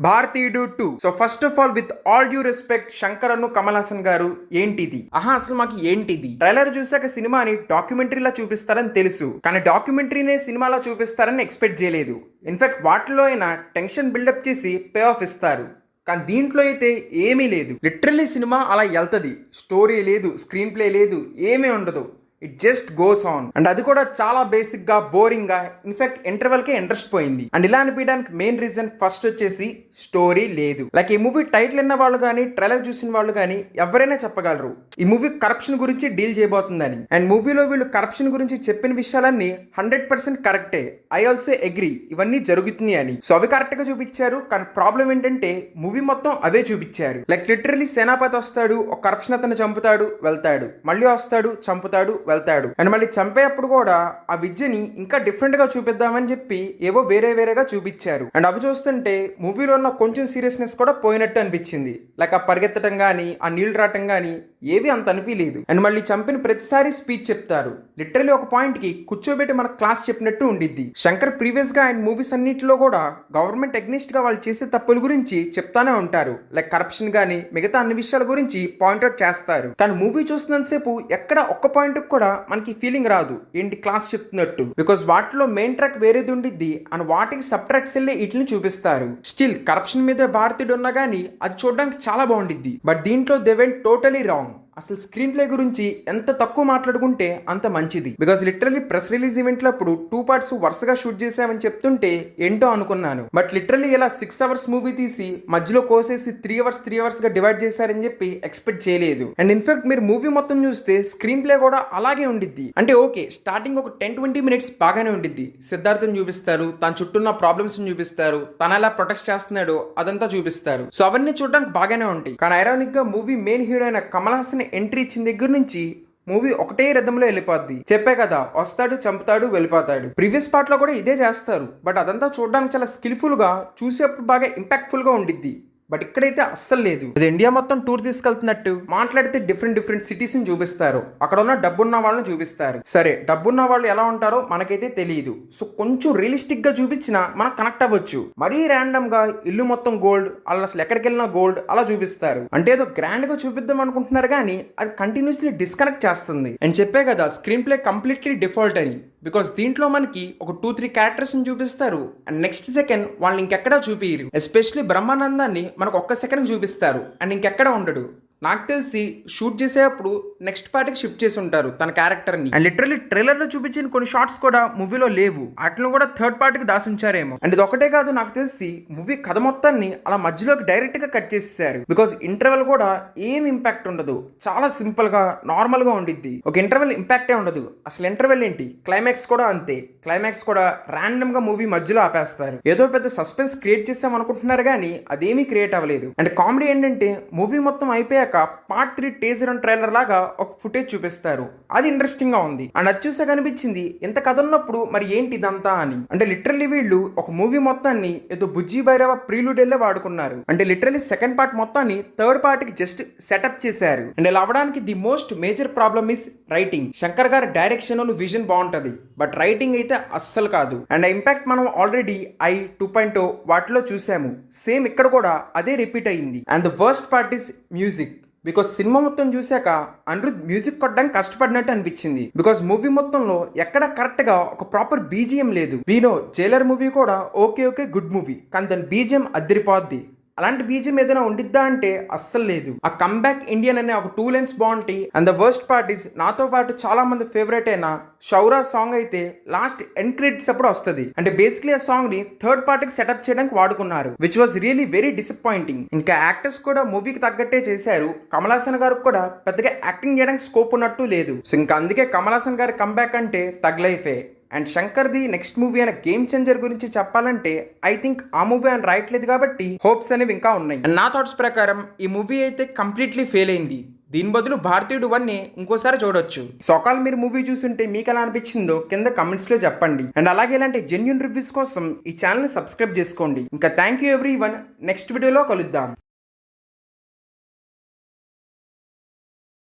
భారతీయుడు 2. So first of all with all due respect Shankar అను కమల్ హాసన్ గారు ఏంటిది అసలు మాకు ఏంటిది ట్రైలర్ చూసాక సినిమాని డాక్యుమెంటరీలా చూపిస్తారని తెలుసు, కానీ డాక్యుమెంటరీనే సినిమాలా చూపిస్తారని ఎక్స్పెక్ట్ చేయలేదు. ఇన్ఫాక్ట్ వాటిలో అయినా టెన్షన్ బిల్డప్ చేసి పే ఆఫ్ ఇస్తారు, కానీ దీంట్లో అయితే ఏమీ లేదు. లిటరల్లీ సినిమా అలా వెళ్తుంది. స్టోరీ లేదు, స్క్రీన్ ప్లే లేదు, ఏమీ ఉండదు. It just goes on. And అది కూడా చాలా బేసిక్ గా, బోరింగ్ గా, ఇన్ఫాక్ట్ ఇంటర్వెల్ కే ఇంట్రెస్ట్ పోయింది. అండ్ ఇలా అనిపించడానికి మెయిన్ రీజన్ ఫస్ట్ వచ్చేసి స్టోరీ లేదు. లైక్ ఈ మూవీ టైటిల్ విన్న వాళ్ళు కానీ, ట్రైలర్ చూసిన వాళ్ళు కానీ ఎవరైనా చెప్పగలరు ఈ మూవీ కరప్షన్ గురించి డీల్ చేయబోతుందని. అండ్ మూవీలో వీళ్ళు కరప్షన్ గురించి చెప్పిన విషయాలన్నీ 100% కరెక్టే. ఐ ఆల్సో అగ్రీ ఇవన్నీ జరుగుతుంది అని. సో అవి కరెక్ట్ గా చూపించారు, కానీ ప్రాబ్లం ఏంటంటే మూవీ మొత్తం అవే చూపించారు. లైక్ లిటరల్లీ సేనాపతి వస్తాడు, ఒక కరప్షన్ అతను చంపుతాడు, వెళ్తాడు, మళ్ళీ వస్తాడు, చంపుతాడు, వెళ్తాడు. అండ్ మళ్ళీ చంపేటప్పుడు కూడా ఆ విద్యని ఇంకా డిఫరెంట్ గా చూపిద్దామని చెప్పి ఏవో వేరేగా చూపించారు. అండ్ అవి చూస్తుంటే మూవీలో ఉన్న కొంచెం సీరియస్నెస్ కూడా పోయినట్టు అనిపించింది. లైక్ ఆ పరిగెత్తడం గానీ, ఆ నీళ్లు రావటం గానీ ఏవి అంత అనిపించలేదు. అండ్ మళ్ళీ చంపిన ప్రతిసారి స్పీచ్ చెప్తారు. లిటరలీ ఒక పాయింట్ కి కూర్చోబెట్టి మన క్లాస్ చెప్పినట్టు ఉండిద్ది. శంకర్ ప్రీవియస్ గా ఆయన మూవీస్ అన్నింటిలో కూడా గవర్నమెంట్ అగ్నిస్ట్ గా వాళ్ళు చేసే తప్పుల గురించి చెప్తానే ఉంటారు. లైక్ కరప్షన్ గానీ మిగతా అన్ని విషయాల గురించి పాయింట్అవుట్ చేస్తారు. కానీ మూవీ చూస్తున్నంతసేపు ఎక్కడ ఒక్క పాయింట్ కూడా మనకి ఫీలింగ్ రాదు ఏంటి క్లాస్ చెప్తున్నట్టు. బికాస్ వాటిలో మెయిన్ ట్రాక్ వేరేది ఉండిద్ది, అండ్ వాటికి సబ్ ట్రాక్స్ వెళ్ళి వీటిని చూపిస్తారు. స్టిల్ కరప్షన్ మీద భారతీయుడు ఉన్నా గానీ అది చూడడానికి చాలా బాగుండిద్ది. బట్ దీంట్లో దే వెంట్ టోటలీ రాంగ్. అసలు స్క్రీన్ ప్లే గురించి ఎంత తక్కువ మాట్లాడుకుంటే అంత మంచిది. Because literally press release event అప్పుడు 2 పార్ట్స్ వరుసగా షూట్ చేసామని చెప్తుంటే ఏంటో అనుకున్నాను. బట్ లిటరలీ ఇలా 6 అవర్స్ మూవీ తీసి మధ్యలో కోసేసి 3 అవర్స్ గా డివైడ్ చేశారని చెప్పి ఎక్స్పెక్ట్ చేయలేదు. అండ్ ఇన్ఫాక్ట్ మీరు మూవీ మొత్తం చూస్తే స్క్రీన్ ప్లే కూడా అలాగే ఉండిద్ది. అంటే ఓకే, స్టార్టింగ్ ఒక 10-20 మినిట్స్ బాగానే ఉండిద్ది. సిద్ధార్థని చూపిస్తారు, తన చుట్టూన్న ప్రాబ్లమ్స్ చూపిస్తారు, తన ఎలా ప్రొటెక్ట్ చేస్తున్నాడో అదంతా చూపిస్తారు. సో అవన్నీ చూడడానికి బాగానే ఉంటాయి. కానీ ఐరానిక్ గా మూవీ మెయిన్ హీరో అయిన కమల్ హాసన్ ఎంట్రీ ఇచ్చిన దగ్గర నుంచి మూవీ ఒకటే రథంలో వెళ్ళిపోద్ది. చెప్పే కదా, వస్తాడు, చంపుతాడు, వెళ్ళిపోతాడు. ప్రీవియస్ పార్ట్ లో కూడా ఇదే చేస్తారు. బట్ అదంతా చూడడానికి చాలా స్కిల్ఫుల్ గా, చూసేప్పుడు బాగా ఇంపాక్ట్ఫుల్ గా ఉండిద్ది. బట్ ఇక్కడైతే అస్సలు లేదు. అది ఇండియా మొత్తం టూర్ తీసుకెళ్తున్నట్టు మాట్లాడితే డిఫరెంట్ సిటీస్ ని చూపిస్తారు. అక్కడ ఉన్న డబ్బున్న వాళ్ళని చూపిస్తారు. సరే, డబ్బున్న వాళ్ళు ఎలా ఉంటారో మనకైతే తెలియదు. సో కొంచెం రియలిస్టిక్ గా చూపించినా మనం కనెక్ట్ అవ్వచ్చు. మరీ ర్యాండమ్ గా ఇల్లు మొత్తం గోల్డ్, అలా అసలు ఎక్కడికి వెళ్ళినా గోల్డ్ అలా చూపిస్తారు. అంటే ఏదో గ్రాండ్ గా చూపిద్దాం అనుకుంటున్నారు కానీ అది కంటిన్యూస్లీ డిస్కనెక్ట్ చేస్తుంది. అని చెప్పే కదా స్క్రీన్ ప్లే కంప్లీట్లీ డిఫాల్ట్ అని. బికాస్ దీంట్లో మనకి ఒక 2-3 క్యారెక్టర్స్ ని చూపిస్తారు, అండ్ నెక్స్ట్ సెకండ్ వాళ్ళని ఇంకెక్కడా చూపియరు. ఎస్పెషల్లీ బ్రహ్మానందాన్ని మనకు ఒక్క సెకండ్ చూపిస్తారు, అండ్ ఇంకెక్కడ ఉండడు. నాకు తెలిసి షూట్ చేసేటప్పుడు నెక్స్ట్ పార్టీకి షిఫ్ట్ చేసి ఉంటారు తన క్యారెక్టర్ ని. అండ్ లిటరల్లీ ట్రైలర్ లో చూపించిన కొన్ని షార్ట్స్ కూడా మూవీలో లేవు. వాటిని కూడా థర్డ్ పార్టీకి దాసి ఉంచారేమో. అండ్ ఇది ఒకటే కాదు, నాకు తెలిసి మూవీ కథ మొత్తాన్ని అలా మధ్యలోకి డైరెక్ట్ గా కట్ చేసేసారు. బికాస్ ఇంటర్వెల్ కూడా ఏం ఇంపాక్ట్ ఉండదు, చాలా సింపుల్ గా నార్మల్ గా ఉండిద్ది. ఒక ఇంటర్వెల్ ఇంపాక్టే ఉండదు. అసలు ఇంటర్వెల్ ఏంటి, క్లైమాక్స్ కూడా అంతే. క్లైమాక్స్ కూడా ర్యాండమ్ గా మూవీ మధ్యలో ఆపేస్తారు. ఏదో పెద్ద సస్పెన్స్ క్రియేట్ చేసాం అనుకుంటున్నారు కానీ అదేమీ క్రియేట్ అవ్వలేదు. అండ్ కామెడీ ఏంటంటే మూవీ మొత్తం అయిపోయాక పార్ట్ 3 టీజర్ అండ్ ట్రైలర్ లాగా ఒక ఫుటేజ్ చూపిస్తారు. అది ఇంట్రెస్టింగ్ గా ఉంది. అండ్ అది చూసా కనిపించింది ఇంత కథ ఉన్నప్పుడు మరి ఏంటి ఇదంతా అని. అంటే లిటరల్లీ వీళ్ళు ఒక మూవీ మొత్తాన్ని ఏదో బుజ్జి భైరవ ప్రీలుడెల్లే వాడుకున్నారు. అంటే లిటరల్లీ సెకండ్ పార్ట్ మొత్తాన్ని థర్డ్ పార్ట్ కి జస్ట్ సెటప్ చేశారు. అండ్ ఇలా అవ్వడానికి the most major problem is writing. Shankar గారి డైరెక్షన్ విజన్ బాగుంటది, బట్ రైటింగ్ అయితే అస్సలు కాదు. అండ్ ఇంపాక్ట్ మనం ఆల్రెడీ ఐ 2.0 వాటిలో చూసాము. సేమ్ ఇక్కడ కూడా అదే రిపీట్ అయింది. And the worst part is music. Because cinema మొత్తం చూశాక అనిరుద్ మ్యూజిక్ కొట్టడానికి కష్టపడినట్టు అనిపించింది. బికాస్ మూవీ మొత్తంలో ఎక్కడ కరెక్ట్ గా ఒక ప్రాపర్ బీజిఎం లేదు. వీనో జైలర్ మూవీ కూడా ఓకే గుడ్ మూవీ, కానీ దాని బీజిఎం అద్దరిపోద్ది. అలాంటి బీజియం ఏదైనా ఉండిద్దా అంటే అస్సలు లేదు. ఆ కమ్బ్యాక్ ఇండియన్ అనే ఒక 2 లైన్స్ బాగుంటాయి. And the worst part is నాతో పాటు చాలా మంది ఫేవరెట్ అయిన షౌరా సాంగ్ అయితే లాస్ట్ ఎండ్ క్రెడిట్స్ అప్పుడు వస్తుంది. అంటే బేసిక్లీ ఆ సాంగ్ ని థర్డ్ పార్ట్ కి సెటప్ చేయడానికి వాడుకున్నారు, which was really very disappointing. ఇంకా యాక్టర్స్ కూడా మూవీకి తగ్గట్టే చేశారు. కమల్ హాసన్ గారికి కూడా పెద్దగా యాక్టింగ్ చేయడానికి స్కోప్ ఉన్నట్టు లేదు. సో ఇంకా అందుకే కమల్ హాసన్ గారి కంబ్యాక్ అంటే తగ్ లైఫే. అండ్ శంకర్ది నెక్స్ట్ మూవీ అయిన గేమ్ చేంజర్ గురించి చెప్పాలంటే ఐ థింక్ ఆ మూవీ ఆయన రాయట్లేదు కాబట్టి హోప్స్ అనేవి ఇంకా ఉన్నాయి. అండ్ నా థాట్స్ ప్రకారం ఈ మూవీ అయితే కంప్లీట్లీ ఫెయిల్ అయింది. దీని బదులు భారతీయుడు 1 ఇంకోసారి చూడొచ్చు. సోకాల్ మీరు మూవీ చూస్తుంటే మీకు ఎలా అనిపించిందో కింద కమెంట్స్ లో చెప్పండి. అండ్ అలాగే ఇలాంటి జెన్యూన్ రివ్యూస్ కోసం ఈ ఛానల్ ని సబ్స్క్రైబ్ చేసుకోండి. ఇంకా థ్యాంక్ యూ ఎవ్రీవన్. నెక్స్ట్ వీడియోలో కలుద్దాం.